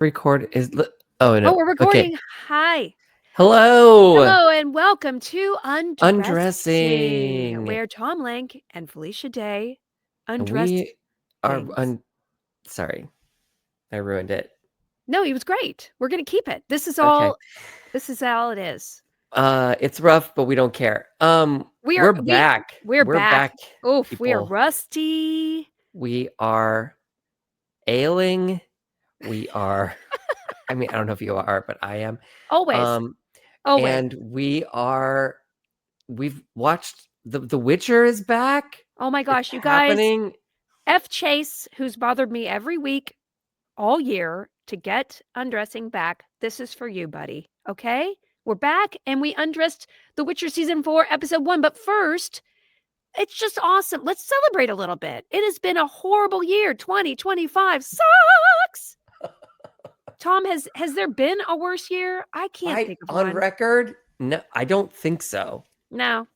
Record is oh, Oh, no. we're Okay. recording. Hi. Hello! Hello, and welcome to Undressing, Undressing. where Tom Lenk and Felicia Day And undress we are things. sorry, I ruined it. No, he was great. We're gonna keep it. Okay. This is all it is. It's rough, but we don't care. We are We're back. we're We're back. back, Oof, we are people. rusty. We are ailing. We are I mean, I don't know if you are, but I am. Always. Um, Always. and we've watched The Witcher is back. Oh my It's gosh, you guys. happening. F Chase, who's bothered me every week all year to get undressing back. This is for you, buddy. Okay? We're back and we undressed The Witcher season 4, episode 1. But first, it's just awesome. Let's celebrate a little bit. It has been a horrible year. 2025 sucks. Tom, has there been a worse year? I can't think of On one. record, no, I don't think so. No.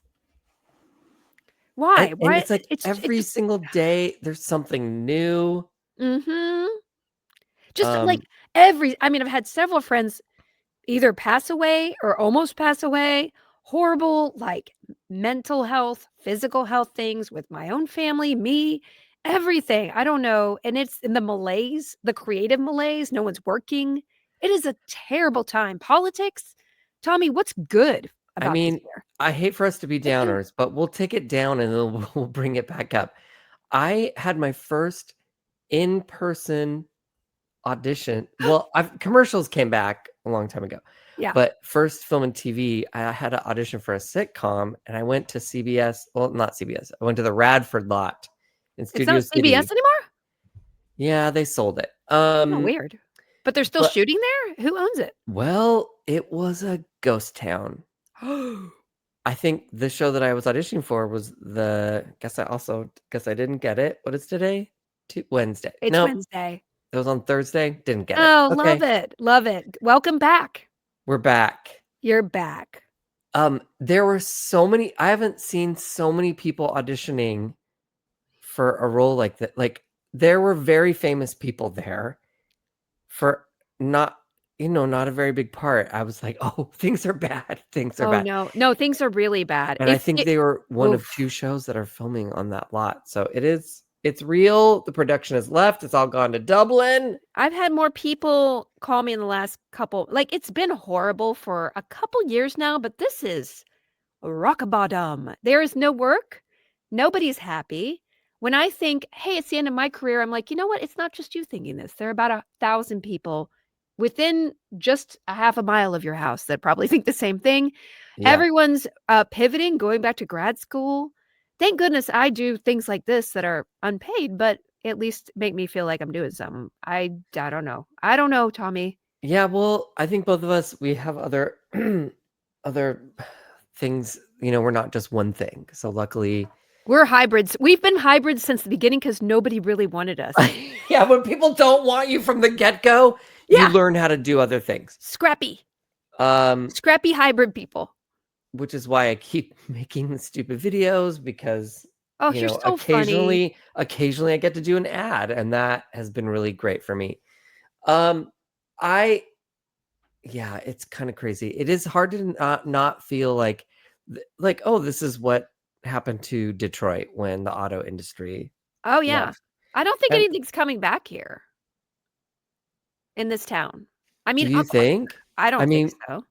Why? And Why? it's like It every just single day there's something new. mm-hmm. Just like Um, I mean, I've had several friends either pass away or almost pass away. Horrible, like mental health, physical health things with my own family, me, everything. I don't know. And it's in the malaise, the creative malaise. No one's working. It is a terrible time. Politics. Tommy, what's good I about this mean, I hate for us to be year? downers, but we'll take it down and then we'll bring it back up. I had my first in-person audition. Well, commercials came back a long time ago. Yeah. But first film and TV, I had an audition for a sitcom and I went to CBS. Well, not CBS. I went to the Radford lot in It's Studio not CBS City. anymore? Yeah, they sold it. Oh, weird. But they're still But shooting there? Who owns it? well, it was a ghost town. I think the show that I was auditioning for was guess I didn't get it. What is today? Wednesday. It's Nope. Wednesday. It was on Thursday. Didn't get it. Oh, love Okay. it. Love it. Welcome back. We're back. You're back. There were so many. I haven't seen so many people auditioning for a role like that. Like there were very famous people there for not a very big part. I was like, oh, things are bad. Things are Oh, bad. no. No, things are really bad. And I If think it they were one of oof. 2 shows that are filming on that lot. So it's real. The production has left. It's all gone to Dublin. I've had more people call me in the last couple it's been horrible for a couple years now, but this is rock bottom. There is no work. Nobody's happy. When I think, "Hey, it's the end of my career," I'm like, "You know what? It's not just you thinking this. There are about 1,000 people within just a half a mile of your house that probably think the same thing." Yeah. Everyone's, pivoting, going back to grad school. Thank goodness I do things like this that are unpaid, but at least make me feel like I'm doing something. I don't know. I don't know, Tommy. Yeah, well, I think both of us we have other other things, we're not just one thing. So luckily, We're hybrids. We've been hybrids since the beginning because nobody really wanted us. yeah, when people don't want you from the get-go, you Yeah, learn how to do other things. scrappy. Um, Scrappy hybrid people. which is why I keep making the stupid videos because, Oh, you're so funny. occasionally I get to do an ad, and that has been really great for me. Um, I Yeah, it's kind of crazy. It is hard to not feel like, oh, this is what happened to Detroit when the auto industry Oh, yeah. left. I don't think And anything's coming back here in this town. I do mean, you think? I I don't think mean, so.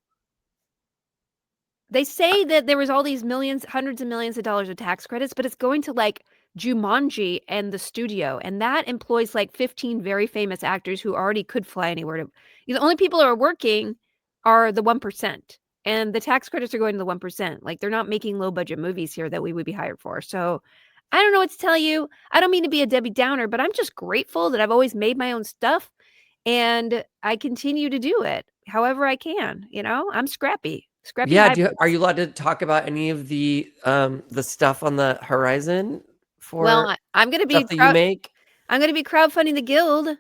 They say that there was all these millions, hundreds of millions of dollars of tax credits, but it's going to, like, Jumanji and the studio, and that employs, like, 15 very famous actors who already could fly anywhere to the only people who are working are the 1%, and the tax credits are going to the 1%. Like, they're not making low-budget movies here that we would be hired for, so I don't know what to tell you. I don't mean to be a Debbie Downer, but I'm just grateful that I've always made my own stuff, and I continue to do it however I can, you know? I'm scrappy. Scrappy yeah, are hybrids. you allowed to talk about any of the stuff on the horizon Well, for I'm gonna be stuff that you make? crowdfunding the guild,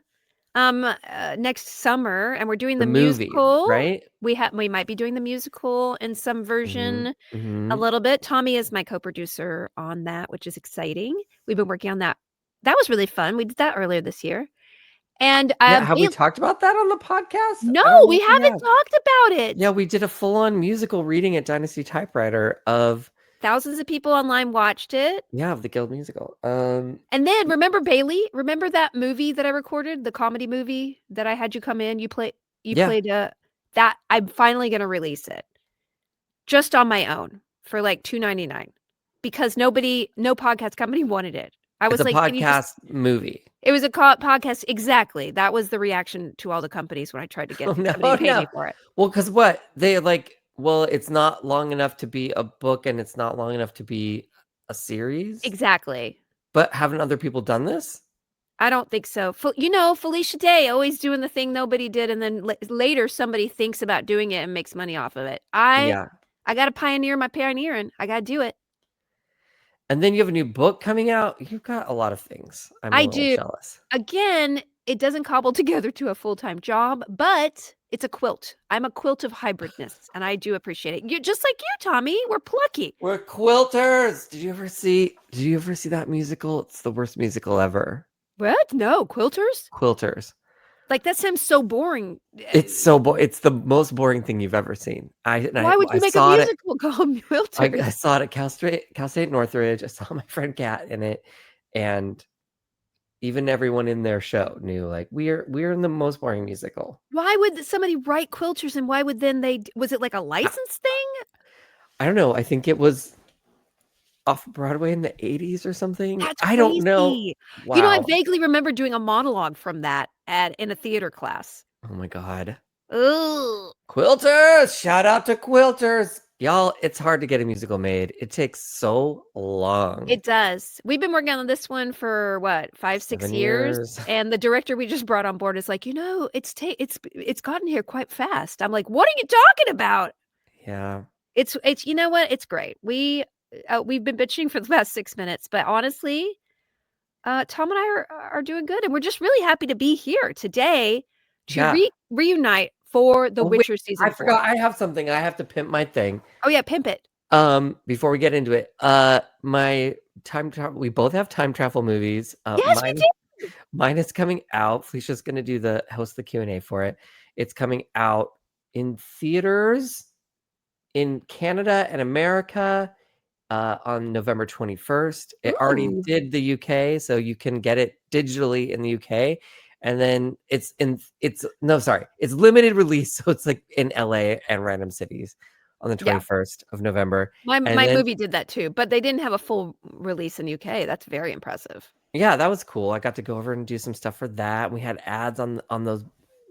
next summer, and we're doing The the movie, musical. right? We might be doing the musical in some Mhm. version a Mhm. little bit. Tommy is my co-producer on that, which is exciting. We've been working on that. That was really fun. We did that earlier this year. And, Yeah, have we it talked about that on the podcast? No, I don't know we if we haven't have. talked about Yeah, it. we did a full-on musical reading at Dynasty Typewriter of Thousands of people online watched it. yeah, of the Guild musical. And then remember Bailey? Remember that movie that I recorded, the comedy movie that I had you come in? You Yeah, played, that I'm finally gonna release it just on my own for, like, $2.99 because no podcast company wanted it. I it's was a like, "Can you just" podcast movie. It was a podcast exactly. That was the reaction to all the companies when I tried to Oh, get no, somebody to pay me no. for it. Well, because what? They like, well, it's not long enough to be a book, and it's not long enough to be a series? Exactly. But haven't other people done this? I don't think so. Felicia Day always doing the thing nobody did, and then later somebody thinks about doing it and makes money off of it. Yeah. I gotta pioneer my pioneering. I gotta do it. And then you have a new book coming out. You've got a lot of things. I'm a I little do. jealous. Again, it doesn't cobble together to a full-time job, but it's a quilt. I'm a quilt of hybridness, and I do appreciate it. You're just like you, Tommy. We're plucky. We're quilters. Did you ever see that musical? It's the worst musical ever. What? No, quilters? Quilters. Like, that sounds so boring. It's the most boring thing you've ever seen. Why would I you make a saw it. musical called I Quilters? saw it at Cal State Northridge. I saw my friend Kat in it, and even everyone in their show knew like we're in the most boring musical. Why would somebody write quilters, and why would then was it like a I, license thing? I don't know. I think it was off Broadway in the 80s or something. That's I don't know. crazy. I Wow. vaguely remember doing a monologue from that in a theater class. Oh my God. Ugh. Quilters! Shout out to quilters. Y'all, it's hard to get a musical made. It takes so long. It does. We've been working on this one for what, 5, 6 7 years, years. and the director we just brought on board is like, it's gotten here quite fast. I'm like, "What are you talking about?" Yeah. It's you know what? It's great. We've been bitching for the past 6 minutes, but honestly, Tom and I are doing good, and we're just really happy to be here today to Yeah. reunite for The Oh, wait, Witcher I season 4. forgot I have something. I have to pimp my thing. Oh, yeah, pimp it. Before we get into it, my time travel, we both have time travel movies. Yes, we did. Mine is coming out. Felicia's going to host the Q&A for it. It's coming out in theaters in Canada and America on November 21st. It already Ooh, did the UK, so you can get it digitally in the UK. And then it's limited release, so it's like in LA and random cities on the yeah. 21st of November. My And my then movie did that too, but they didn't have a full release in UK. That's very impressive. yeah, that was cool. I got to go over and do some stuff for that. We had ads on those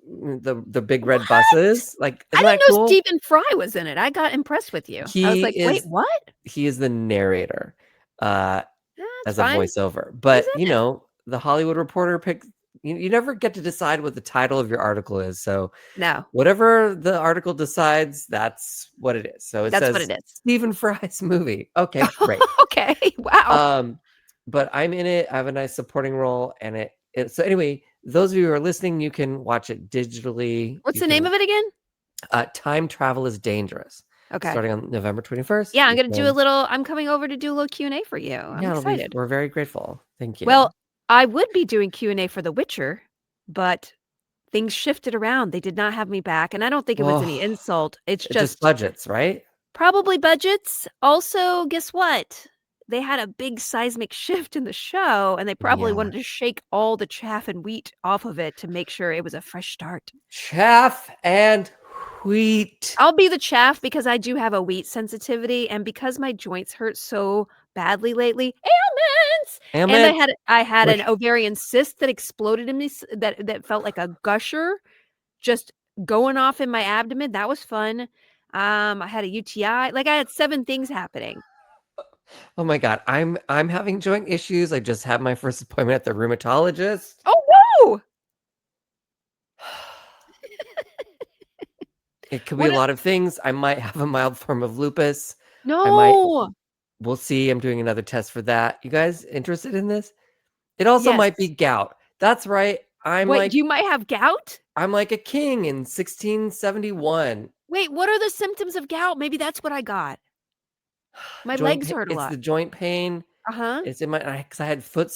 the big red What? buses. Like, I isn't didn't that know cool? Stephen Fry was in it. I got impressed with you. I was He like, "Wait, is what?" he is the narrator That's as a fine. voiceover. He's But, in it. the Hollywood Reporter picks you never get to decide what the title of your article is. So No, whatever the article decides, that's what it is. So it that's what says it is. Stephen Fry's movie. Okay, great. Okay, wow. Um, but I'm in it. I have a nice supporting role, and so anyway, those of you who are listening, you can watch it digitally. What's You the name can of it again? Time Travel is Dangerous. Okay. Starting on November 21st. Yeah, You can I'm coming over to do a little Q&A for you. I'm yeah, excited. we're very grateful. Thank you. Well, I would be doing Q&A for The Witcher, but things shifted around. They did not have me back, and I don't think it was any Oh, insult. It's it's just just budgets, right? probably budgets. Also, guess what? They had a big seismic shift in the show, and they probably Yeah. wanted to shake all the chaff and wheat off of it to make sure it was a fresh start. Chaff and wheat. I'll be the chaff because I do have a wheat sensitivity, and because my joints hurt so badly lately, ailments! And Ailment. I had an Which ovarian cyst that exploded in me that felt like a gusher just going off in my abdomen. That was fun. I had a UTI. Like, I had 7 things happening. oh my God, I'm having joint issues. I just had my first appointment at the rheumatologist. Oh, whoa! It could be a What a lot of things. I might have a mild form of lupus. I might No! We'll see. I'm doing another test for that. You guys interested in this? It also might be Yes. gout. That's right. Wait, you might have gout? I'm like a king in 1671. Wait, what are the symptoms of gout? Maybe that's what I got. My Joint legs pa hurt a It's lot. the joint pain. Uh-huh. It's in my because I had foot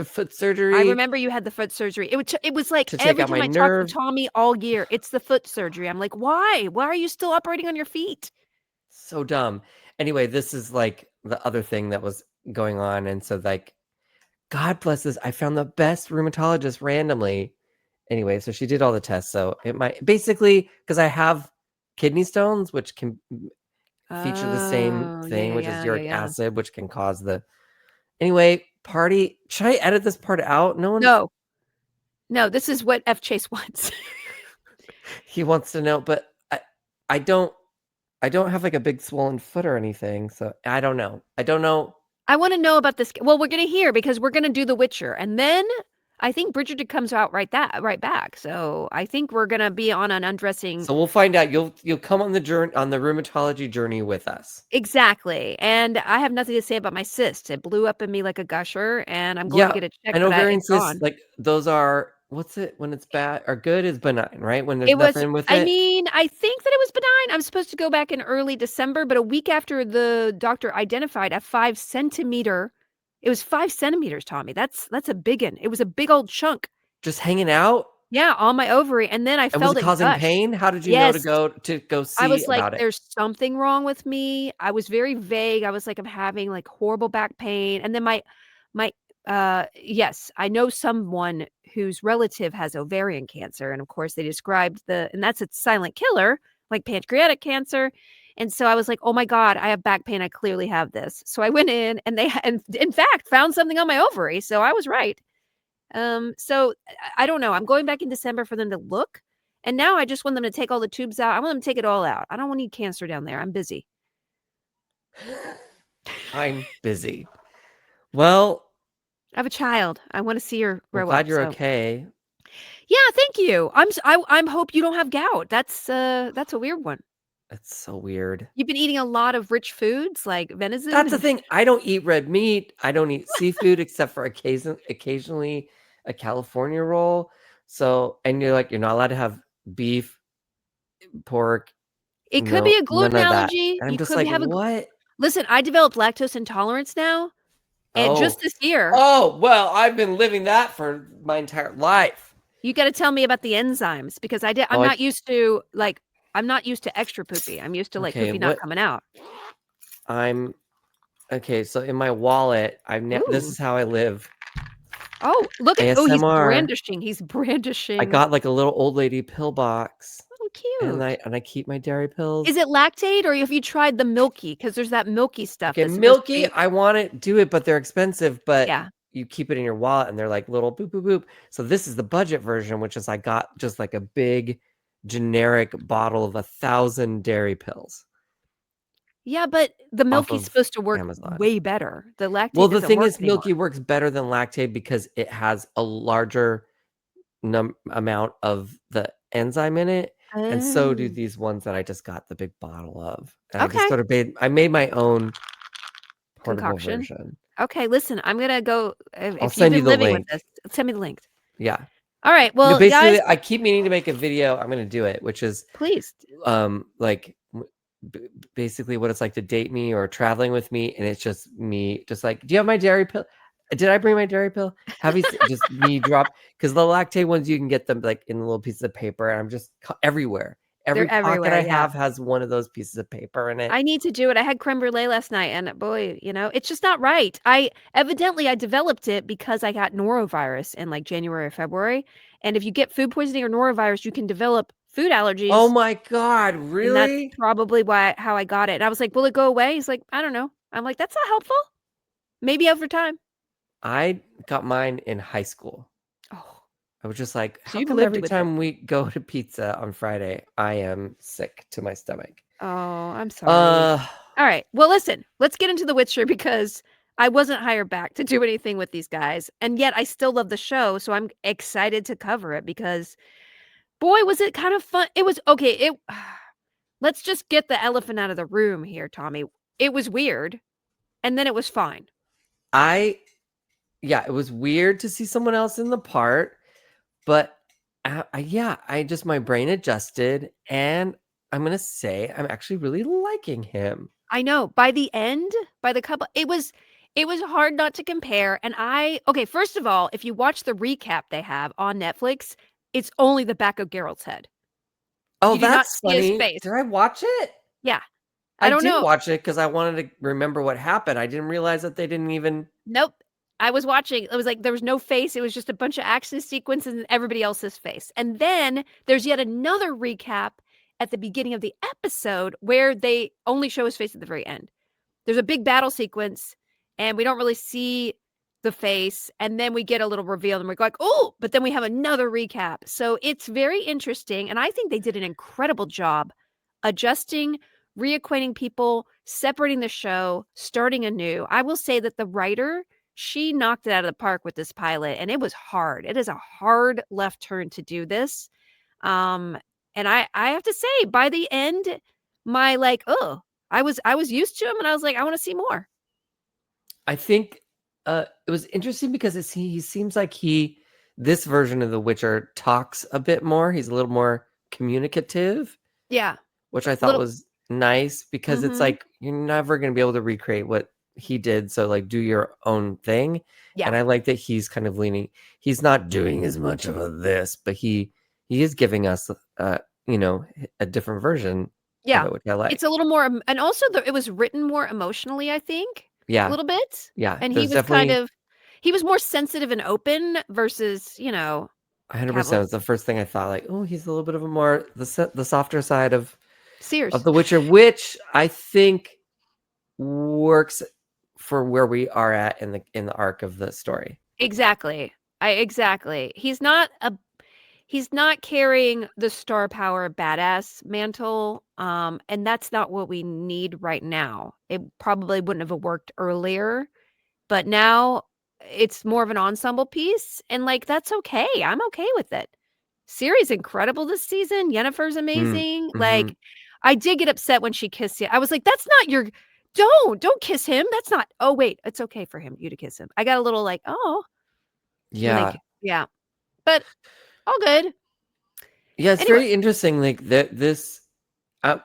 foot I surgery remember you had the foot surgery. It was like to take every out my time I talk to nerve. Tommy all year, it's the foot surgery. I'm like, "Why? Why are you still operating on your feet?" So dumb. Anyway, this is like the other thing that was going on, and so like, God bless this. I found the best rheumatologist randomly. Anyway, so she did all the tests. So it might basically because I have kidney stones, which can feature the same Oh, yeah, thing, yeah, which is yeah, yeah, uric yeah. acid, which can cause the anyway party. Should I edit this part out? No one No. No, this is what F. Chase wants. he wants to know, but I don't I don't have like a big swollen foot or anything, so I don't know. I don't know. I wanna know about this well, we're gonna hear because we're gonna do The Witcher, and then I think Bridgerton comes out right back, so I think we're gonna be on an undressing. So we'll find out. You'll come on the journey on the rheumatology journey with us. Exactly, and I have nothing to say about my cyst. It blew up in me like a gusher, and I'm going to Yeah, get it checked, and but ovarian it's cysts, gone. like those are what's it when it's bad or good is benign, right? When there's It was nothing with I it, mean, I think that it was benign. I'm supposed to go back in early December, but a week after the doctor identified a 5 centimeter. It was 5 centimeters, Tommy. That's a big one. It was a big old chunk. just hanging out, Yeah, on my ovary, and then I and was felt it it causing gush. pain? How did you know to Yes. go I see was like, about it? "There's something wrong with me." I was very vague. I was like, "I'm having, like, horrible back pain." And then my yes, I know someone whose relative has ovarian cancer, and, of course, they described and that's a silent killer, like pancreatic cancer, and so I was like, "Oh my god, I have back pain. I clearly have this." So I went in, and and in fact, found something on my ovary, so I was right. So I don't know. I'm going back in December for them to look, and now I just want them to take all the tubes out. I want them to take it all out. I don't want any cancer down there. I'm busy. I'm busy. Well, I have a child. I want to see her I'm grow glad up. you're So okay. yeah, thank you. I'm hope you don't have gout. That's a weird one. That's so weird. You've been eating a lot of rich foods like venison That's the and thing. I don't eat red meat. I don't eat seafood except for occasionally a California roll. So, and you're like, you're not allowed to have beef, pork, it could be no, a none gluten of that. allergy. And I'm You just could like, have a what? listen. I developed lactose intolerance now, and just Oh, this year. oh, well, I've been living that for my entire life. You gotta tell me about the enzymes because I'm Oh, not used to, like I'm not used to extra poopy. I'm used to, like, okay. poopy not coming out. I'm okay. So in my wallet, this Ooh. is how I live. He's ASMR. brandishing. He's I brandishing. got like a little old lady pill box Oh, and cute. I keep my dairy Is pills. it Lactaid or have you tried the Milky? Because there's that Milky stuff Okay, that's supposed to Milky, be I wanna do it, but they're expensive, but yeah. you keep it in your wallet and they're like little boop, boop, boop. So this is the budget version, which is I got just like a big generic bottle of 1,000 dairy pills Yeah, but the off Milky's of supposed to work Amazon. way better. The Well, Lactaid the doesn't thing work is anymore. Milky works better than Lactaid because it has a larger amount of the enzyme in it, and so do Oh, these ones that I just got the big bottle of. And I just okay. sort of I made my own portable Concoction. version. Okay, listen, I'm gonna go I'll if you've send you been the living with link. this, send me the link. Yeah. Alright, No, well, guys, basically, I keep meaning to make a video. I'm gonna do it, which is, please. like, basically what it's like to date me or traveling with me, and it's just me, just like, "Do you have my dairy pill? Did I bring my dairy pill? Have you just me drop?" Because the lactate ones you can get them like in little pieces of paper, and I'm just everywhere. Every They're pocket everywhere, I yeah. have has one of those pieces of paper in it. I need to do it. I had creme brulee last night, and boy, it's just not right. I developed it because I got norovirus in, like, January or February, and if you get food poisoning or norovirus, you can develop food Oh allergies, my god, and that's really? probably how I got it, and I was like, "Will it go away?" He's like, "I don't know." I'm like, "That's not helpful." Maybe over time. I got mine in high school. Oh, I was just like, so "How you've come lived every with it. time we go to pizza on Friday, I am sick to my stomach?" Oh, I'm sorry. Uh, Alright, well, listen, let's get into The Witcher because I wasn't hired back to do anything with these guys, and yet I still love the show, so I'm excited to cover it because boy, was it kind of fun. It was okay, let's just get the elephant out of the room here, Tommy. It was weird, and then it was fine. I yeah, it was weird to see someone else in the part, but, yeah, I just my brain adjusted, and I'm gonna say I'm actually really liking him. I know, by the end, by the couple It was hard not to compare, and okay, first of all, if you watch the recap they have on Netflix, it's only the back of Geralt's head. Oh, You do not that's see his funny. face. Did I watch it? Yeah. I I don't did know. watch it because I wanted to remember what happened. I didn't realize that they didn't even. Nope. I was watching. It was like there was no face. It was just a bunch of action sequences and everybody else's face. And then there's yet another recap at the beginning of the episode where they only show his face at the very end. There's a big battle sequence and we don't really see the face. And then we get a little reveal and we're like, oh, but then we have another recap. So it's very interesting. And I think they did an incredible job adjusting, reacquainting people, separating the show, starting anew. I will say that the writer, she knocked it out of the park with this pilot and it was hard. It is a hard left turn to do this. Um, and I have to say, by the end, my like, oh, I was used to him and I was like, I want to see more. I think it was interesting because he seems like this version of The Witcher talks a bit more. He's a little more communicative, Yeah. which I thought Little was nice because it's mm-hmm. like you're never going to be able to recreate what he did. So like do your own thing. Yeah. And I like that he's kind of leaning. He's not doing as much of a this, but he is giving us you know, a different version of Yeah. it, which I It's like. a little more and also it was written more emotionally, I think, a Yeah, little bit. yeah. And There's definitely he was more sensitive and open versus, 100%. Cavill. Was the first thing I thought. Like, oh, he's a little bit of a more the softer side of Sears. The Witcher, which I think works for where we are at in the arc of the story. Exactly. Exactly. He's not carrying the star power badass mantle. And that's not what we need right now. It probably wouldn't have worked earlier, but now it's more of an ensemble piece. And like, that's okay. I'm okay with it. Ciri's incredible this season. Yennefer's Mm, amazing. mm-hmm. Like, I did get upset when she kissed you. I was like, that's not your, don't kiss him. That's not, oh, wait, it's okay for you to kiss him. I got a little like, oh, when Yeah, yeah, but all good. yeah. It's Anyway, very interesting. Like that.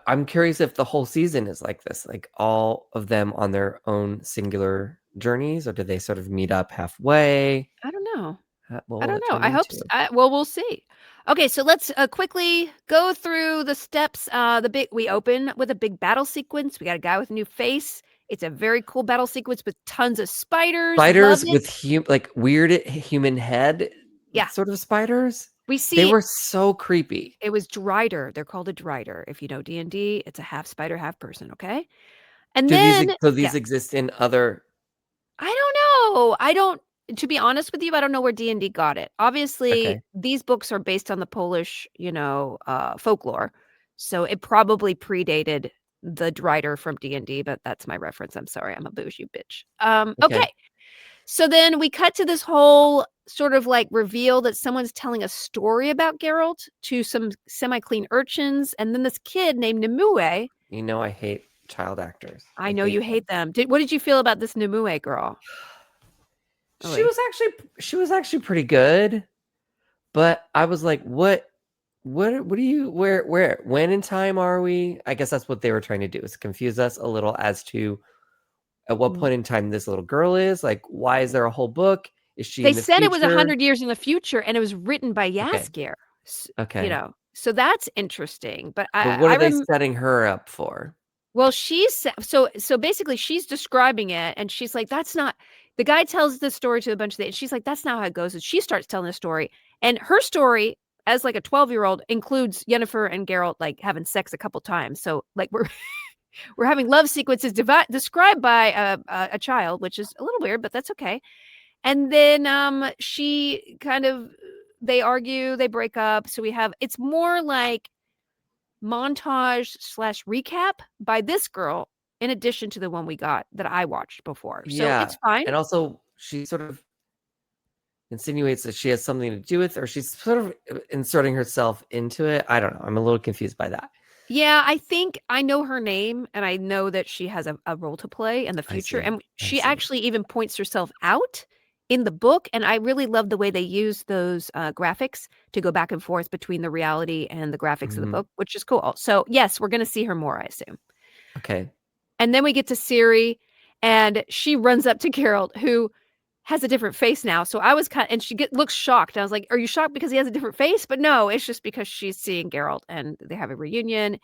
I'm curious if the whole season is like this, like all of them on their own singular journeys, or do they sort of meet up halfway? I don't know. What I will don't it know. turn I hope into? well, we'll see. Okay, so let's quickly go through the steps. We open with a big battle sequence. We got a guy with a new face. It's a very cool battle sequence with tons of spiders. Love Spiders it. with like weird human head, Yeah, sort of spiders. we They see were so creepy. it was Drider. They're called a Drider. If you know D&D, it's a half spider, half person, okay? And then yeah, These exist in other? I don't know. I don't to be honest with you, I don't know where D&D got it. Obviously, Okay, these books are based on the Polish, folklore. So it probably predated the Drider from D&D, but that's my reference. I'm sorry. I'm a bougie bitch. okay. Okay. So then we cut to this whole sort of like reveal that someone's telling a story about Geralt to some semi-clean urchins, and then this kid named Nimue. You know I hate child actors. I I know hate you them. hate them. What did you feel about this Nimue girl? Oh, She wait. was actually pretty good, but I was like, what do you where when in time are we? I guess that's what they were trying to do, is confuse us a little as to at what point in time this little girl is. Like, why is there a whole book? Is she They in the said it was future? 100 years in the future, and it was written by Okay, Jaskier. S okay. so that's interesting, but But what I are they rem setting her up for? well, so basically, she's describing it, and she's like, "That's not" the guy tells the story to a bunch of and she's like, "That's not how it goes," and she starts telling the story, and her story, as, like, a 12-year-old, includes Yennefer and Geralt, like, having sex a couple times, so, like, we're having love sequences described by a child, which is a little weird, but that's okay. And then she kind of they argue, they break up. So we have it's more like montage slash recap by this girl in addition to the one we got that I watched before. So Yeah, it's fine. and also she sort of insinuates that she has something to do with, or she's sort of inserting herself into it. I don't know. I'm a little confused by that. Yeah, I think I know her name and I know that she has a role to play in the I future. see. And I she see. actually even points herself out in the book. And I really love the way they use those graphics to go back and forth between the reality and the graphics of the Mhm. book, which is cool. So, yes, we're going to see her more, I assume. Okay. And then we get to Ciri. And she runs up to Geralt, who has a different face now. So I was and she looks shocked. I was like, "Are you shocked because he has a different face?" But no, it's just because she's seeing Geralt and they have a reunion.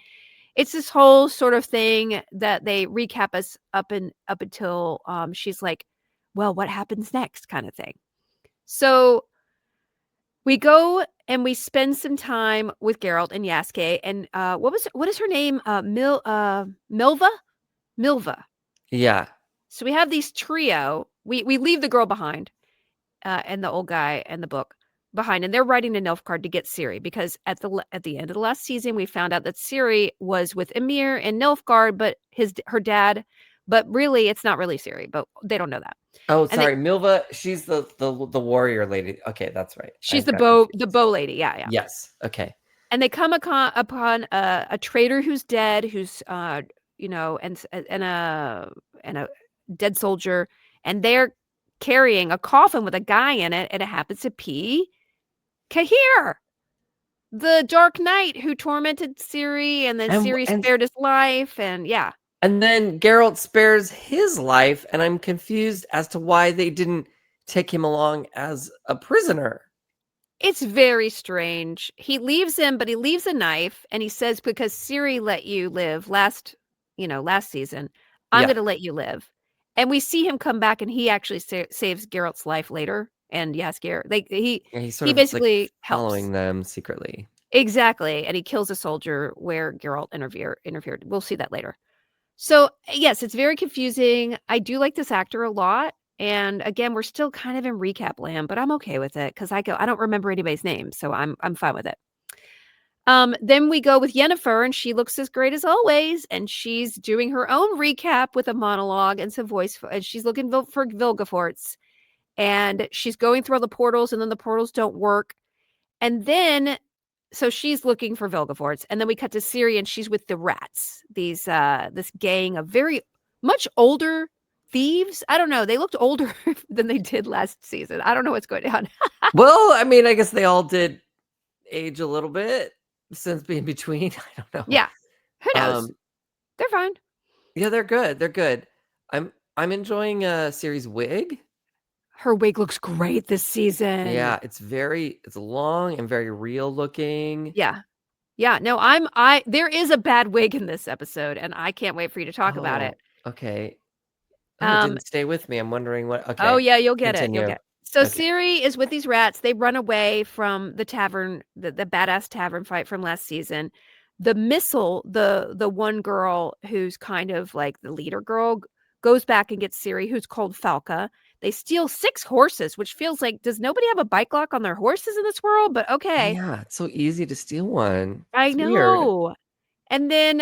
It's this whole sort of thing that they recap us up until she's like, "Well, what happens next?" kind of thing. So we go and we spend some time with Geralt and Yaske, and what is her name? Milva? Milva. Yeah. So we have these trio. We leave the girl behind, and the old guy and the book behind, and they're riding to Nilfgaard to get Ciri because at the end of the last season, we found out that Ciri was with Emir in Nilfgaard, but her dad, but really it's not really Ciri, but they don't know that. Oh, And they sorry, Milva. She's the warrior lady. Okay, that's right. I she's got the confused. bow lady, yeah, yeah. Yes. Okay. And they come upon a traitor who's dead, who's and a dead soldier, and they're carrying a coffin with a guy in it, and it happens to be Cahir, the Dark Knight who tormented Ciri, and then And Ciri and spared his life, and yeah. and then Geralt spares his life, and I'm confused as to why they didn't take him along as a prisoner. It's very strange. He leaves him, but he leaves a knife, and he says, "Because Ciri let you live last season, I'm Yeah. gonna let you live." And we see him come back, and he actually saves Geralt's life later, and yes, Geralt Yeah, he's sort he of like basically helps. following them secretly. Exactly, and he kills a soldier where Geralt interfered. We'll see that later. So, yes, it's very confusing. I do like this actor a lot, and again, we're still kind of in recap land, but I'm okay with it because I don't remember anybody's name, so I'm fine with it. Then we go with Yennefer, and she looks as great as always, and she's doing her own recap with a monologue and some and she's looking for Vilgefortz, and she's going through all the portals, and then the portals don't work, and then so she's looking for Vilgefortz, and then we cut to Ciri, and she's with the rats. This gang of very much older thieves. I don't know. They looked older than they did last season. I don't know what's going on. Well, I mean, I guess they all did age a little bit since being between. I don't know. Yeah. Who knows? They're fine. Yeah, they're good. They're good. I'm enjoying series wig. Her wig looks great this season. Yeah, it's long and very real looking. Yeah. Yeah. No, there is a bad wig in this episode, and I can't wait for you to talk about Oh, it. okay. Oh, it Um, didn't stay with me. I'm wondering what. Oh, Okay, yeah, you'll get it, you'll continue. get so Okay. Ciri is with these rats, they run away from the tavern, the badass tavern fight from last season. The Missile, the one girl who's kind of like the leader girl, goes back and gets Ciri, who's called Falca. They steal 6 horses, which feels like, does nobody have a bike lock on their horses in this world? But okay. Yeah, it's so easy to steal one. I It's weird. know. And then,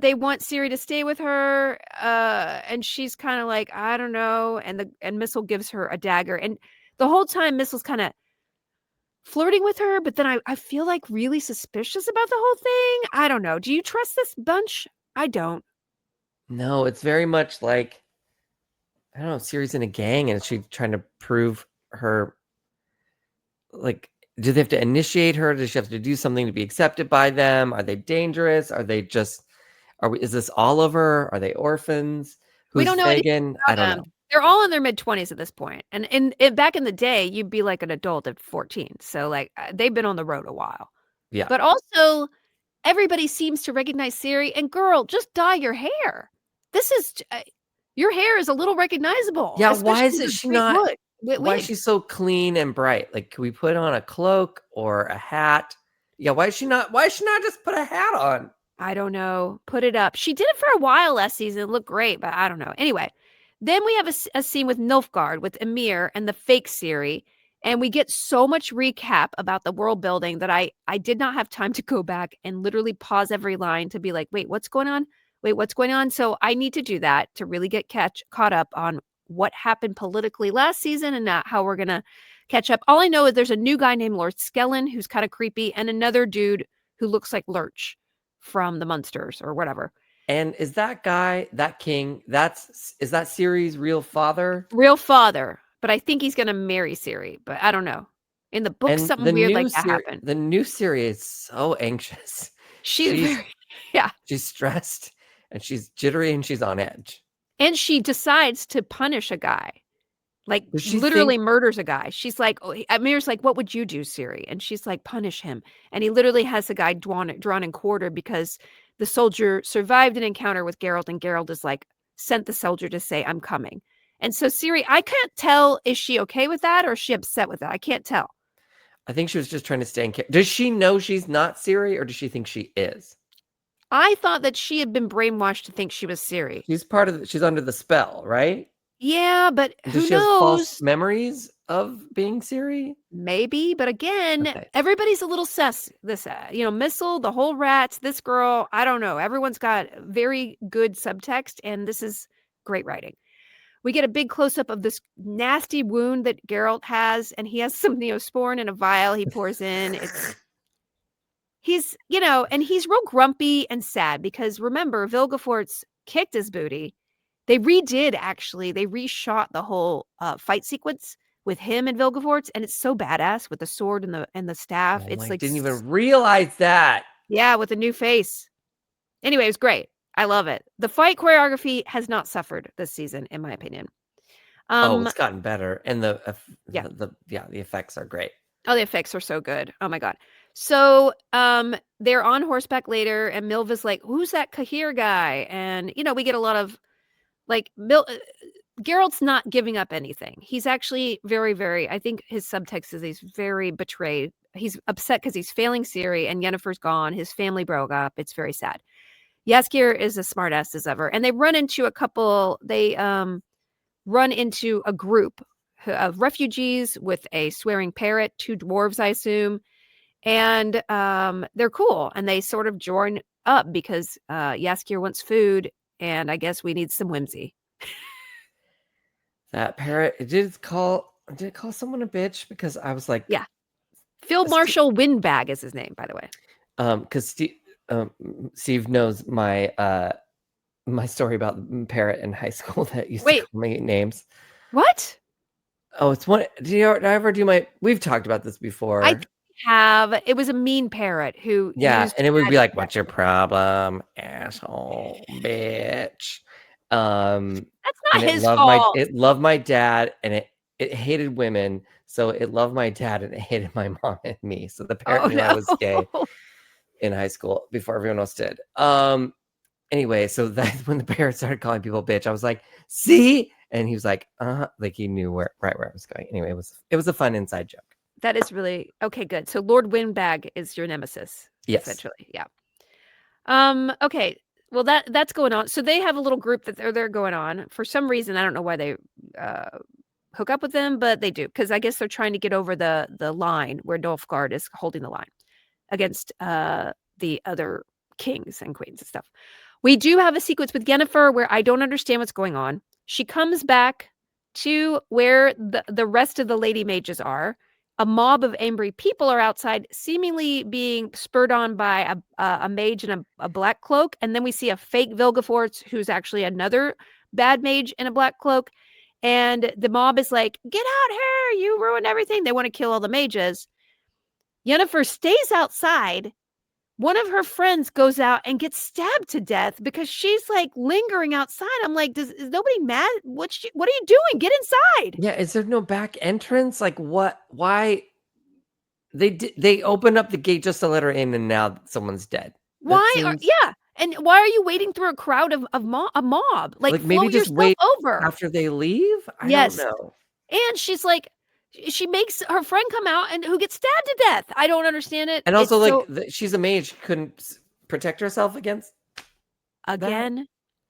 they want Ciri to stay with her, and she's kinda like, "I don't know," and Missile gives her a dagger, and the whole time Missile's kinda flirting with her, but then I feel, like, really suspicious about the whole thing. I don't know. Do you trust this bunch? I don't. No, it's very much like I don't know, Ciri's in a gang and she's trying to prove her like do they have to initiate her? Does she have to do something to be accepted by them? Are they dangerous? Are they just is this Oliver? Are they orphans? We Who's don't know anything Fagin? I about don't them. know. They're all in their mid-20s at this point, and back in the day, you'd be, like, an adult at 14, so, like, they've been on the road a while. Yeah. But also everybody seems to recognize Siri, and girl, just dye your hair. This is your hair is a little recognizable, Yeah, why especially is with it a she great not why is wig. she so clean and bright? Like, can we put on a cloak or a hat? Yeah, why is she not just put a hat on? I don't know. Put it up. She did it for a while last season. It looked great, but I don't know. Anyway, then we have a scene with Nilfgaard with Emir and the fake Siri, and we get so much recap about the world building that I did not have time to go back and literally pause every line to be like, wait, what's going on? Wait, what's going on? So I need to do that to really get caught up on what happened politically last season and how we're gonna catch up. All I know is there's a new guy named Lord Skellen who's kind of creepy, and another dude who looks like Lurch from the Munsters or whatever. And is that guy, that king, is that Ciri's real father? Real father, but I think he's gonna marry Ciri, but I don't know. In the book, And something weird like that happened. the new Ciri is so anxious. She's She's very yeah. she's stressed and she's jittery and she's on edge. And she decides to punish a guy. Like, Does she think literally murders a guy. She's like, oh, Amir's like, "What would you do, Ciri?" And she's like, "Punish him." And he literally has the guy drawn and quartered because the soldier survived an encounter with Geralt, and Geralt is like, sent the soldier to say, "I'm coming." And so Ciri, I can't tell, is she okay with that or is she upset with that? I can't tell. I think she was just trying to stay in character. Does she know she's not Ciri, or does she think she is? I thought that she had been brainwashed to think she was Ciri. She's under the spell, right? Yeah, but Does who she have false knows? memories of being Ciri? Maybe, but again, Okay. everybody's a little sus. This, Missile, the whole rats, this girl, I don't know. Everyone's got very good subtext, and this is great writing. We get a big close up of this nasty wound that Geralt has, and he has some Neosporin in a vial he pours in. And he's real grumpy and sad because remember, Vilgefortz kicked his booty. They reshot the whole fight sequence with him and Vilgefortz, and it's so badass with the sword and the staff. Oh, It's I like, didn't even realize that. yeah, with a new face. Anyway, it was great. I love it. The fight choreography has not suffered this season, in my opinion. Oh, Um, it's gotten better, and yeah. the effects are great. Oh, the effects are so good. Oh my god. So, they're on horseback later, and Milva's like, "Who's that Cahir guy?" And we get a lot of like Geralt's not giving up anything. He's actually very, very, I think his subtext is he's very betrayed. He's upset because he's failing Ciri and Yennefer's gone. His family broke up. It's very sad. Jaskier is as smartass as ever. And they run into run into a group of refugees with a swearing parrot, two dwarves, I assume. And they're cool. And they sort of join up because Jaskier wants food. And I guess we need some whimsy. That parrot, did it call someone a bitch? Because I was like, Yeah. Phil Marshall Windbag is his name, by the way. Because Steve knows my story about the parrot in high school that used to Wait, call me names. what? Oh, it's one. Did I ever do my? We've talked about this I before. have. It was a mean parrot who Yeah, used and it would be magic. like, "What's your problem, asshole, bitch?" Um, That's and not his fault. it loved my dad, and it hated women, so it loved my dad, and it hated my mom and me. So the parent Oh knew I was gay no. in high school before everyone else did. Anyway, so that when the parent started calling people bitch, I was like, "See?" And he was like, like he knew where I was going. Anyway, it was a fun inside joke. That is really okay, good. So Lord Windbag is your nemesis, Yes. essentially. Yeah. Okay. Well, that's going on. So they have a little group that they're going on. For some reason, I don't know why they hook up with them, but they do, because I guess they're trying to get over the line where Nilfgaard is holding the line against the other kings and queens and stuff. We do have a sequence with Yennefer where I don't understand what's going on. She comes back to where the rest of the lady mages are. A mob of angry people are outside, seemingly being spurred on by a mage in a black cloak. And then we see a fake Vilgefortz, who's actually another bad mage in a black cloak. And the mob is like, "Get out here! You ruined everything." They want to kill all the mages. Yennefer stays outside. One of her friends goes out and gets stabbed to death because she's like lingering outside. I'm like, is nobody mad? What are you doing? Get inside. Yeah, is there no back entrance? Like what? Why they opened up the gate just to let her in, and now someone's dead. That seems Yeah. And why are you waiting through a crowd of a mob? Like, like maybe float just yourself wait over. after they leave. I don't Yes. know. And she's like, she makes her friend come out and who gets stabbed to death. I don't understand it. And It's also, like so, she's a mage, she couldn't protect herself against that. again,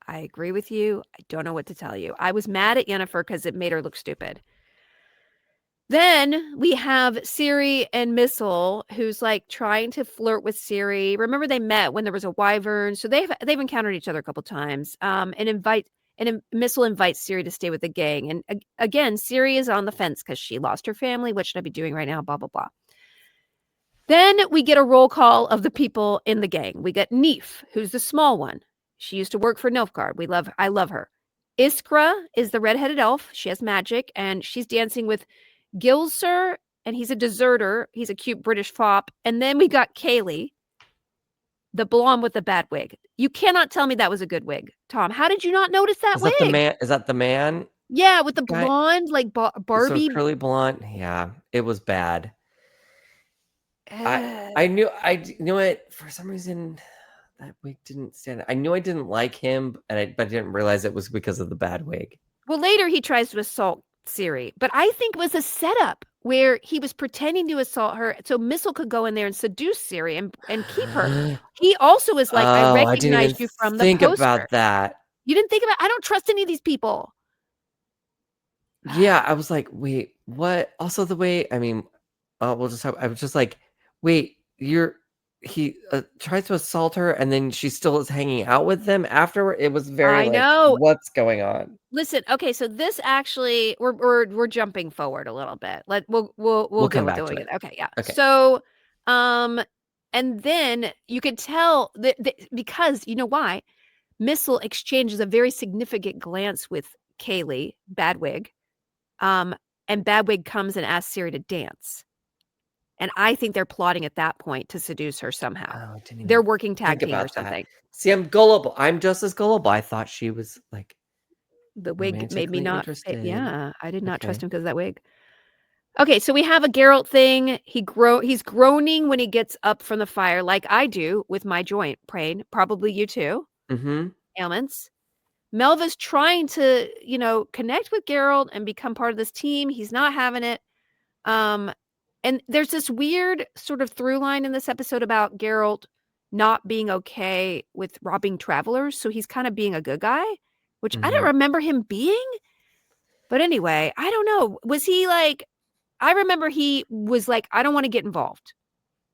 I agree with you. I don't know what to tell you. I was mad at Yennefer because it made her look stupid. Then we have Ciri and Missile, who's like trying to flirt with Ciri. Remember, they met when there was a wyvern, so they've encountered each other a couple times. Missile invites Ciri to stay with the gang, and again, Ciri is on the fence because she lost her family. What should I be doing right now? Blah blah blah. Then we get a roll call of the people in the gang. We get Neef, who's the small one. She used to work for Nilfgaard. I love her. Iskra is the redheaded elf. She has magic, and she's dancing with Gilser, and he's a deserter. He's a cute British fop. And then we got Kaylee. The blonde with the bad wig. You cannot tell me that was a good wig, Tom. How did you not notice that Is that the wig? man? Is that the man Yeah, with the guy? blonde, like Sort of Barbie. curly blonde. Yeah, it was bad. I Uh, I knew knew it for some reason. That wig didn't stand. I knew I didn't like him, but I didn't realize it was because of the bad wig. well, later he tries to assault Siri, but I think it was a setup where he was pretending to assault her so Missile could go in there and seduce Siri and keep her. He also is like, I Oh, I didn't even recognized you from the think poster. about that. You didn't think about, I don't trust any of these people. Yeah, I was like, wait, what? Also, the way, I mean, we'll just have, I was just like, wait, he tries to assault her and then she still is hanging out with them afterward. It was very I like, know. what's going on? Listen, okay, so this actually we're jumping forward a little bit. We'll We'll deal come with back to doing it. it. Okay, yeah. Okay. So, um, and then you could tell that because you know why? Missile exchanges a very significant glance with Kaylee, Badwig, um, and Badwig comes and asks Siri to dance. And I think they're plotting at that point to seduce her somehow. Oh, I didn't They're even working tag think team or about that. something. See, I'm gullible. I'm just as gullible. I thought she was like The wig made me romantically not interested. yeah, I did not trust Okay. him because of that wig. Okay, so we have a Geralt thing. He's groaning when he gets up from the fire, like I do with my joint pain. Probably you too. Mm-hmm. Ailments. Melva's trying to, connect with Geralt and become part of this team. He's not having it. Um, and there's this weird sort of through line in this episode about Geralt not being okay with robbing travelers. So he's kind of being a good guy, which I don't Mm-hmm. remember him being. But anyway, I don't know. Was he like, I remember he was like, I don't want to get involved.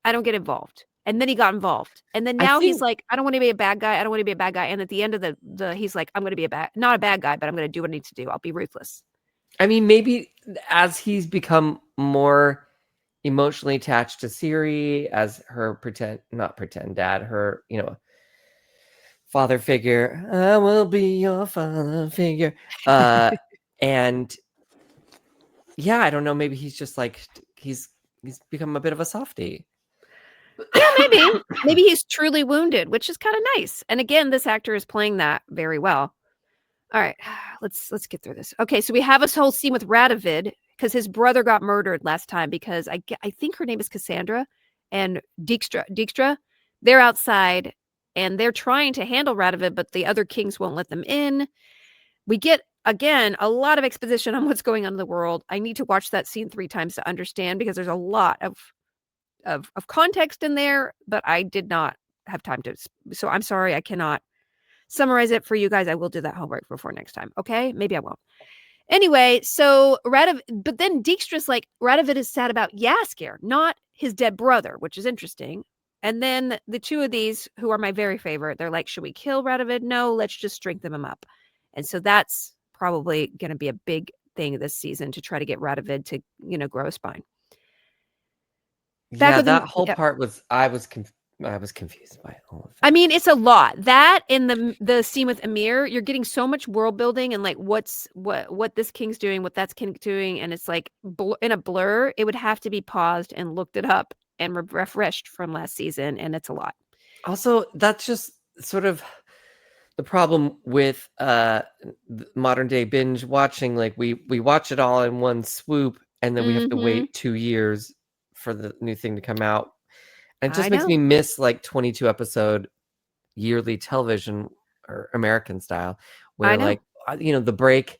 I don't get involved. And then he got involved. And then I now he's think like, I don't want to be a bad guy. I don't want to be a bad guy. And at the end of the he's like, I'm going to be not a bad guy, but I'm going to do what I need to do. I'll be ruthless. I mean, maybe as he's become more emotionally attached to Siri as her not pretend dad, her, father figure. I will be your father figure. And yeah, I don't know. Maybe he's just like, he's become a bit of a softie. Maybe he's truly wounded, which is kind of nice. And again, this actor is playing that very well. All right, let's get through this. Okay, so we have this whole scene with Radovid because his brother got murdered last time because I think her name is Cassandra and Dijkstra. They're outside and they're trying to handle Radovid, but the other kings won't let them in. We get again a lot of exposition on what's going on in the world. I need to watch that scene 3 times to understand because there's a lot of context in there, but I did not have time to. So I'm sorry, I cannot summarize it for you guys. I will do that homework before next time. Okay, maybe I won't. Anyway, so but then Dijkstra's like, Radovid is sad about Jaskier, not his dead brother, which is interesting. And then the two of these, who are my very favorite, they're like, should we kill Radovid? No, let's just strengthen him up. And so that's probably going to be a big thing this season to try to get Radovid to, grow a spine. Back Yeah, with that him. whole Yep. part was I was confused by all of I that. mean, it's a lot. That in the scene with Emir, you're getting so much world building and like what this king's doing, what that's king doing, and it's like in a blur. It would have to be paused and looked it up and refreshed from last season, and it's a lot. Also, that's just sort of the problem with modern day binge watching. Like we watch it all in one swoop and then we have to Mm-hmm. wait 2 years for the new thing to come out, and it I just makes know. me miss like 22 episode yearly television or American style I where know. like the break.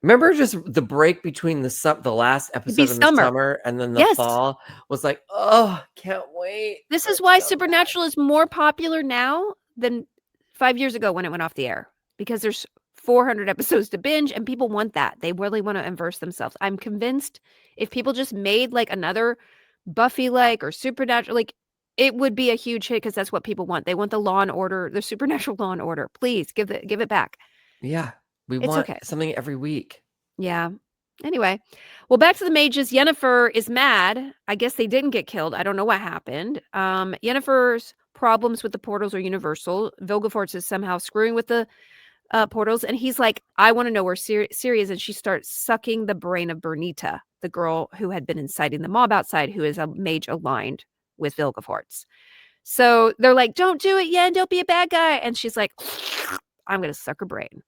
Remember just the break between the last It'd be episode in the summer. summer and then the Yes. fall was like, oh, can't wait This for is it to why come back. Supernatural is more popular now than 5 years ago when it went off the air, because there's 400 episodes to binge and people want that. They really want to immerse themselves. I'm convinced if people just made like another Buffy-like or Supernatural, like it would be a huge hit because that's what people want. They want the Law and Order, the Supernatural Law and Order. Please give it back. Yeah, we It's want okay. something every week. Yeah. Anyway, well, back to the mages. Yennefer is mad. I guess they didn't get killed. I don't know what happened. Yennefer's problems with the portals are universal. Vilgefortz is somehow screwing with the portals, and he's like, I want to know where Ciri is, and she starts sucking the brain of Bernita, the girl who had been inciting the mob outside, who is a mage aligned with Vilgefortz. So they're like, don't do it, Yen, don't be a bad guy. And she's like, I'm going to suck her brain.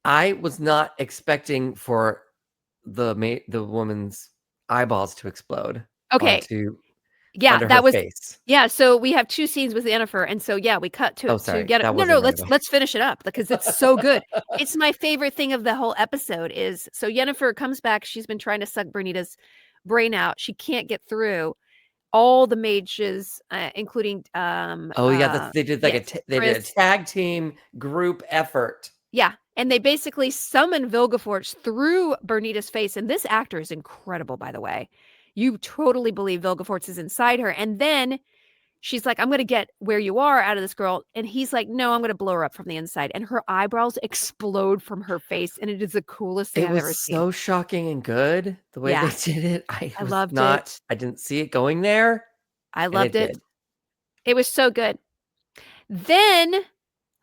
I was not expecting for the woman's eyeballs to explode Okay. onto Yeah, under her that was face. yeah, so we have 2 scenes with Yennefer, and so, yeah, we cut Oh, to sorry. get it That no, wasn't right away. let's finish it up because it's so good. It's my favorite thing of the whole episode is so Yennefer comes back, she's been trying to suck Bernita's brain out, she can't get through. All the mages, including, Oh, yeah, they did like yes, they did a Chris. tag team group effort. Yeah, and they basically summon Vilgefortz through Bernita's face, and this actor is incredible, by the way. You totally believe Vilgefortz is inside her, and then she's like, "I'm gonna get where you are out of this girl," and he's like, "No, I'm gonna blow her up from the inside," and her eyebrows explode from her face, and it is the coolest thing It I've was ever seen. so shocking and good the way they Yeah, did it. I loved it. I didn't see it going there, I and it loved it. did. It was so good. Then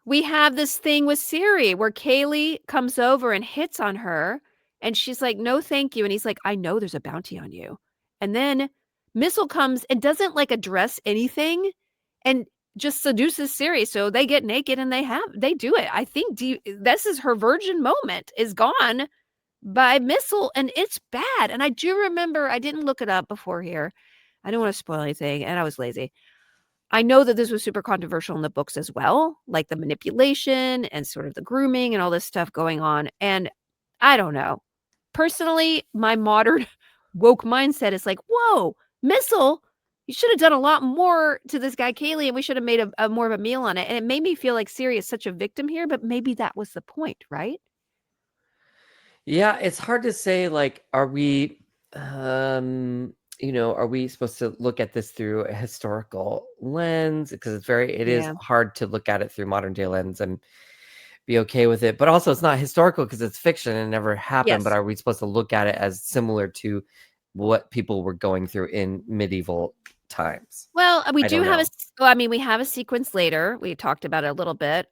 we have this thing with Siri where Kaylee comes over and hits on her, and she's like, "No, thank you," and he's like, "I know there's a bounty on you." And then Missile comes and doesn't, like, address anything and just seduces Siri, so they get naked and they do it. I think this is her virgin moment is gone by Missile, and it's bad, and I do remember I didn't look it up before here. I didn't wanna spoil anything, and I was lazy. I know that this was super controversial in the books as well, like the manipulation and sort of the grooming and all this stuff going on, and I don't know. Personally, my modern woke mindset is like, "Whoa, Missile, you should have done a lot more to this guy Kaylee, and we should have made a more of a meal on it," and it made me feel like Siri is such a victim here, but maybe that was the point, right? Yeah, it's hard to say, like, are we, are we supposed to look at this through a historical lens? Because it is Yeah. hard to look at it through modern day lens and be okay with it. But also, it's not historical because it's fiction and it never happened. But Yes. are we supposed to look at it as similar to what people were going through in medieval times? Well, we I do don't have a know. s well, I mean, we have a sequence later, we talked about it a little bit,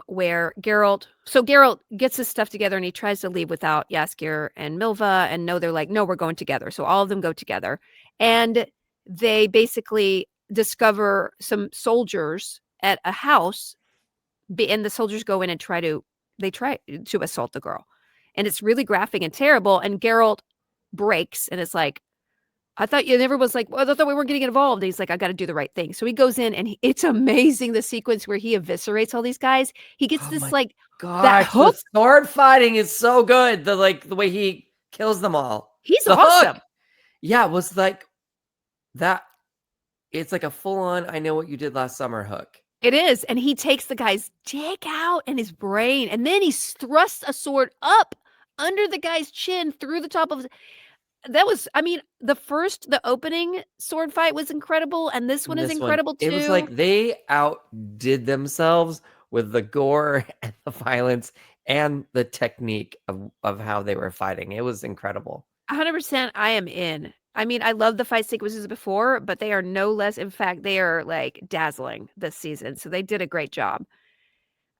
where Geralt gets his stuff together and he tries to leave without Jaskier and Milva, and no, they're like, "No, we're going together." So all of them go together, and they basically discover some soldiers at a house, and the soldiers go in and try to assault the girl, and it's really graphic and terrible, and Geralt breaks, and it's like, I thought you never was like, "Well, I thought we weren't getting involved." He's like, "I gotta do the right thing." So he goes in and it's amazing the sequence where he eviscerates all these guys. He gets Oh this my like that gosh, the hook, sword fighting is so good. The way he kills them all. he's The hook. awesome. Yeah, it was like that. It's like a full on I know what you did last summer hook. It is, and he takes the guy's dick out and his brain, and then he thrusts a sword up under the guy's chin through the top of his that was I mean, the opening sword fight was incredible, and this one And is this one, incredible it was too. like they outdid themselves with the gore and the violence and the technique of how they were fighting. It was incredible. 100% I am in. I mean, I love the fight sequences before, but they are no less in fact, they are, like, dazzling this season, so they did a great job.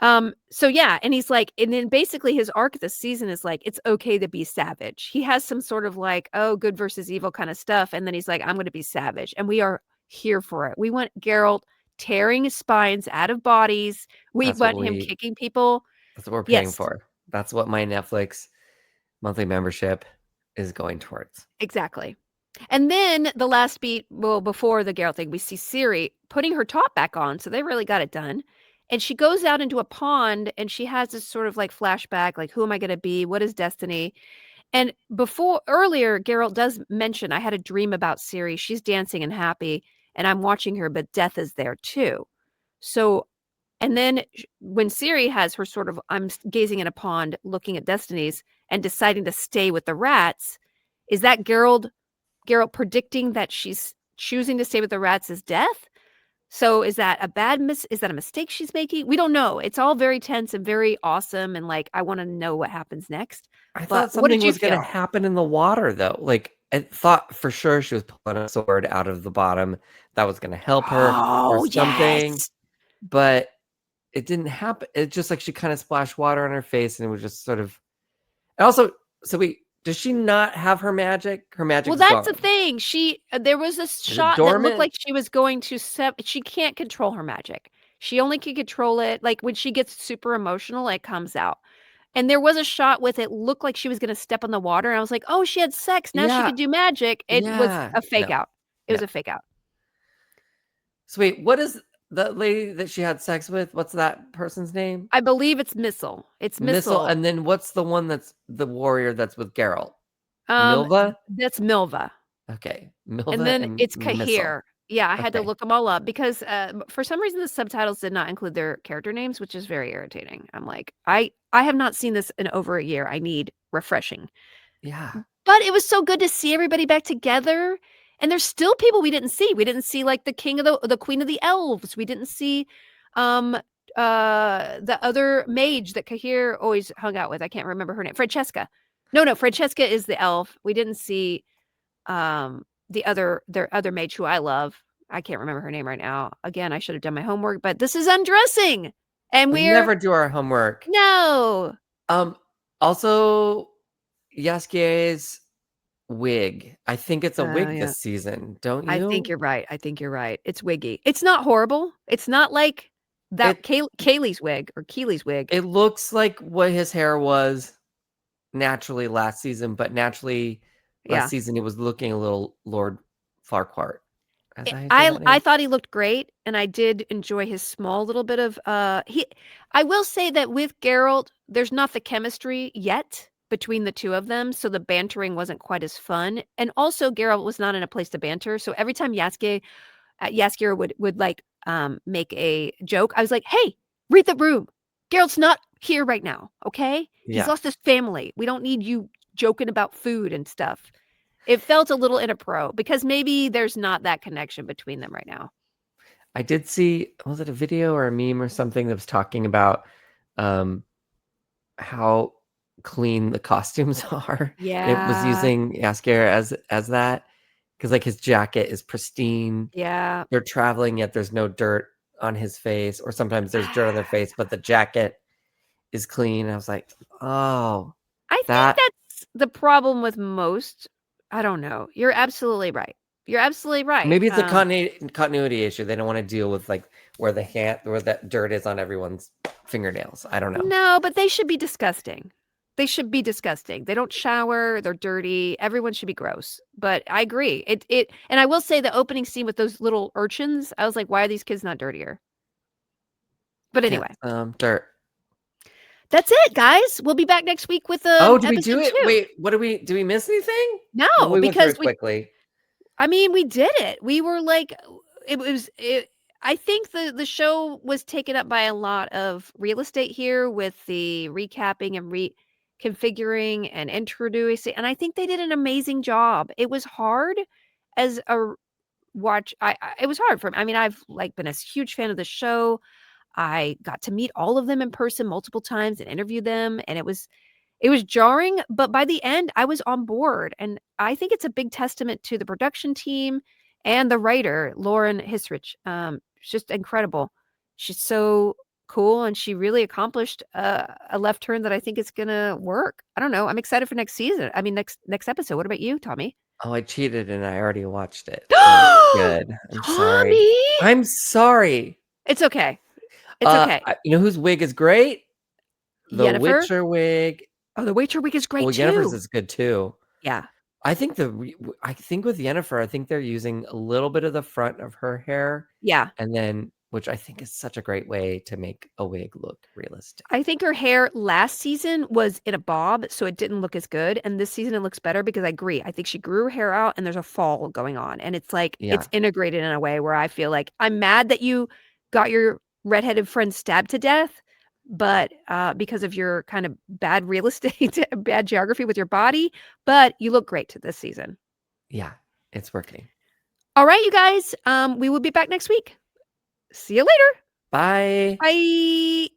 So yeah, and he's like and then basically his arc this season is like, it's okay to be savage. He has some sort of like, oh, good versus evil kind of stuff, and then he's like, I'm gonna be savage, and we are here for it. We want Geralt tearing spines out of bodies. We That's what want him we kicking people. that's what we're paying Yes. for. That's what my Netflix monthly membership is going towards. Exactly. And then the last beat, well, before the Geralt thing, we see Ciri putting her top back on, so they really got it done. And she goes out into a pond and she has this sort of like flashback, like, who am I going to be? What is destiny? And before earlier, Geralt does mention, I had a dream about Ciri. She's dancing and happy, and I'm watching her, but death is there too. So, and then when Ciri has her sort of, gazing in a pond, looking at destinies and deciding to stay with the rats, is that Geralt predicting that she's choosing to stay with the rats is death? So is that is that a mistake she's making? We don't know. It's all very tense and very awesome, and, like, I wanna know what happens next. I But thought what something did you was gonna feel? happen in the water though. Like I thought for sure she was pulling a sword out of the bottom that was gonna help her or Oh, something, yes. but it didn't happen. It just like she kind of splashed water on her face and it was just sort of and also so we Does she not have her magic? Her Well, magic's that's the gone. thing. There was a Is it shot that looked dormant? like she was going to she can't control her magic. She only can control it like when she gets super emotional, it comes out. And there was a shot with it looked like she was gonna step on the water, and I was like, "Oh, she had sex, now she Yeah. could do magic." It was Yeah. a fake No. out. It No. was a fake out. So wait, what is the lady that she had sex with? What's that person's name? I believe it's Missile. It's Missile. Missile. And then what's the one that's the warrior that's with Geralt? Um, Milva? that's Milva. Okay. And Milva then and it's Missile. Cahir. Yeah, I had to Okay. look them all up because, for some reason, the subtitles did not include their character names, which is very irritating. I'm like, I have not seen this in over a year. I need refreshing. Yeah. But it was so good to see everybody back together, and there's still people we didn't see. We didn't see, like, the queen of the elves. We didn't see, um, the other mage that Cahir always hung out with. I can't remember her name. Francesca. No, Francesca is the elf. We didn't see, their other mage who I love. I can't remember her name right now. Again, I should have done my homework, but this is undressing, and We we're never do our homework. no. Um, also, Yaskier's wig. I think it's a Oh, wig yeah. this season, don't I think you? you're right. I think you're right. It's wiggy. It's not horrible. It's not like that It Kaylee's wig or Keely's wig. it looks like what his hair was naturally last season, but naturally last Yeah. season it was looking a little Lord Farquhar. Is that how you say I that I name? thought he looked great, and I did enjoy his small little bit of, he I will say that with Geralt, there's not the chemistry yet between the 2 of them, so the bantering wasn't quite as fun, and also Geralt was not in a place to banter, so every time Jaskier would, like, make a joke, I was like, "Hey, read the room. Geralt's not here right now, okay? He's Yeah. lost his family. We don't need you joking about food and stuff." It felt a little inappro because maybe there's not that connection between them right now. I did see, was it a video or a meme or something that was talking about um how clean the costumes are. And it was Yeah, using Yaskier as that because like his jacket is pristine. yeah. They're traveling yet there's no dirt on his face, or sometimes there's dirt on their face, but the jacket is clean. I was like, oh, I think that that's the problem with most. I don't know. You're absolutely right. You're absolutely right. maybe it's a continuity issue. They don't want to deal with like where that dirt is on everyone's fingernails. I don't know. No, but they should be disgusting. They should be disgusting. They don't shower, they're dirty. Everyone should be gross. But I agree. And I will say the opening scene with those little urchins, I was like, why are these kids not dirtier? But Yeah, anyway, dirt. that's it, guys. We'll be back next week with Oh, did we do episode it? 2. Wait, do we miss anything? Well, No, we went through because it quickly. I mean, we did it. We were like I think the show was taken up by a lot of real estate here with the recapping and reconfiguring and introducing, and I think they did an amazing job. It was hard as a watch. It was hard for me. I mean, I've like been a huge fan of the show. I got to meet all of them in person multiple times and interview them, and it was jarring, but by the end, I was on board, and I think it's a big testament to the production team and the writer, Lauren Hisrich. She's just incredible. She's so cool, and she really accomplished a left turn that I think is gonna work. I don't know. I'm excited for next season. I mean, next episode. What about you, Tommy? Oh, I cheated and I already watched it. So it's good. I'm sorry. Tommy! I'm sorry. It's okay. It's okay. You know whose wig is great? The Yennefer? Witcher wig. Oh, the Witcher week is great Well, Yennefer's too. is good too. Yeah. I think with Yennefer, I think they're using a little bit of the front of her hair, Yeah. and then which I think is such a great way to make a wig look realistic. I think her hair last season was in a bob, so it didn't look as good, and this season it looks better because I agree. I think she grew her hair out and there's a fall going on, and it's like Yeah. it's integrated in a way where I feel like I'm mad that you got your redheaded friend stabbed to death, but because of your kind of bad real estate, bad geography with your body, but you look great to this season. Yeah. It's working. All right, you guys, we will be back next week. See you later. Bye. Bye.